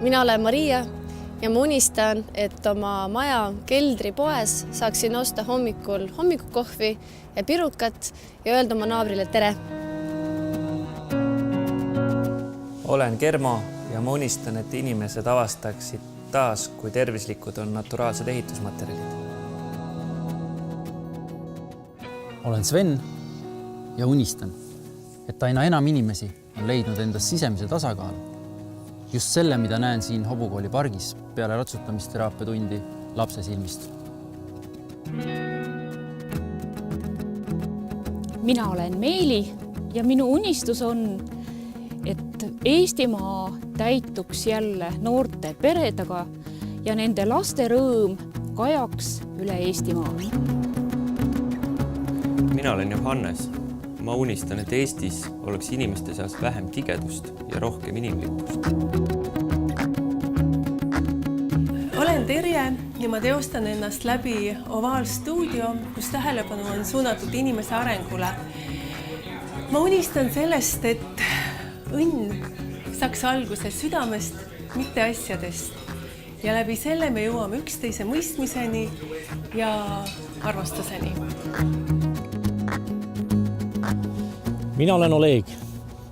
Mina olen Maria ja ma unistan, et oma maja keldripoes saaksin osta hommikul hommikukohvi ja pirukat ja öelda oma naabrile tere. Olen Germo ja ma unistan, et inimesed avastaksid taas, kui tervislikud on naturaalsed ehitusmaterjalid. Olen Sven ja unistan, et aina enam inimesi on leidnud endas sisemise tasakaalu. Just selle, mida näen siin Hobukooli pargis peale ratsutamisteraappia tundi lapse silmist. Mina olen Meeli ja minu unistus on, et Eestimaa täituks jälle noorte peredega ja nende laste rõõm kajaks üle Eestimaa. Mina olen Johannes. Ma unistan, et Eestis oleks inimeste seas vähem tigedust ja rohkem inimlikkust. Olen Terje ja ma teostan ennast läbi Ovaalstuudio, kus tähelepanu on suunatud inimese arengule. Ma unistan sellest, et õnn saaks alguse südamest, mitte asjadest. Ja läbi selle me jõuame üksteise mõistmiseni ja armastuseni. Mina olen Oleg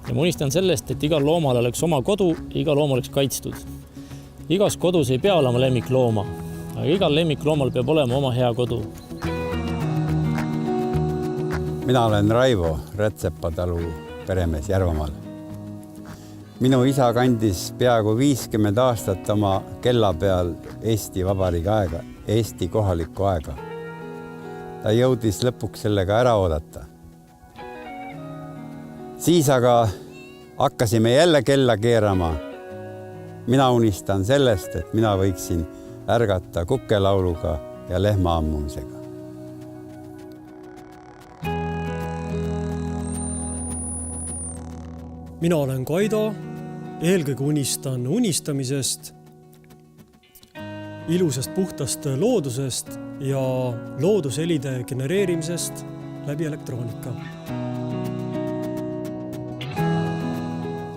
ja ma unistan sellest, et igal loomal oleks oma kodu ja iga loom oleks kaitstud. Igas kodus ei pea olema lemmiklooma, aga igal lemmikloomal peab olema oma hea kodu. Mina olen Raivo, Rätsepa talu peremees Järvamaal. Minu isa kandis peaaegu 50 aastat oma kella peal Eesti Vabariigi aega, Eesti kohalikku aega. Ta jõudis lõpuks sellega ära oodata. Siis aga hakkasime jälle kella keerama. Mina unistan sellest, et mina võiksin ärgata kukelauluga ja lehma ammumisega. Mina olen Kaido, eelkõige unistan unistamisest, ilusast puhtast loodusest ja loodushelide genereerimisest läbi elektroonika.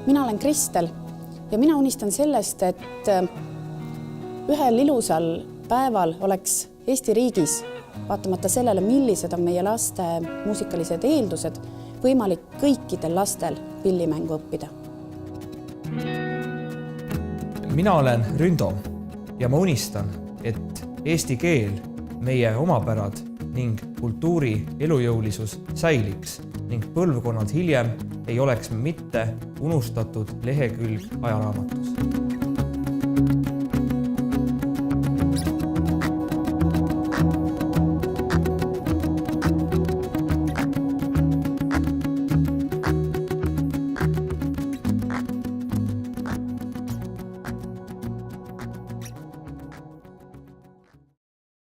Mina olen Kristel ja mina unistan sellest, et ühel ilusal päeval oleks Eesti riigis, vaatamata sellele, millised on meie laste muusikalised eeldused, võimalik kõikidel lastel pillimängu õppida. Mina olen Ründo ja ma unistan, et eesti keel, meie omapärad ning kultuuri elujõulisus säiliks ning põlvkonnad hiljem ei oleks mitte unustatud lehekülg ajaraamatus.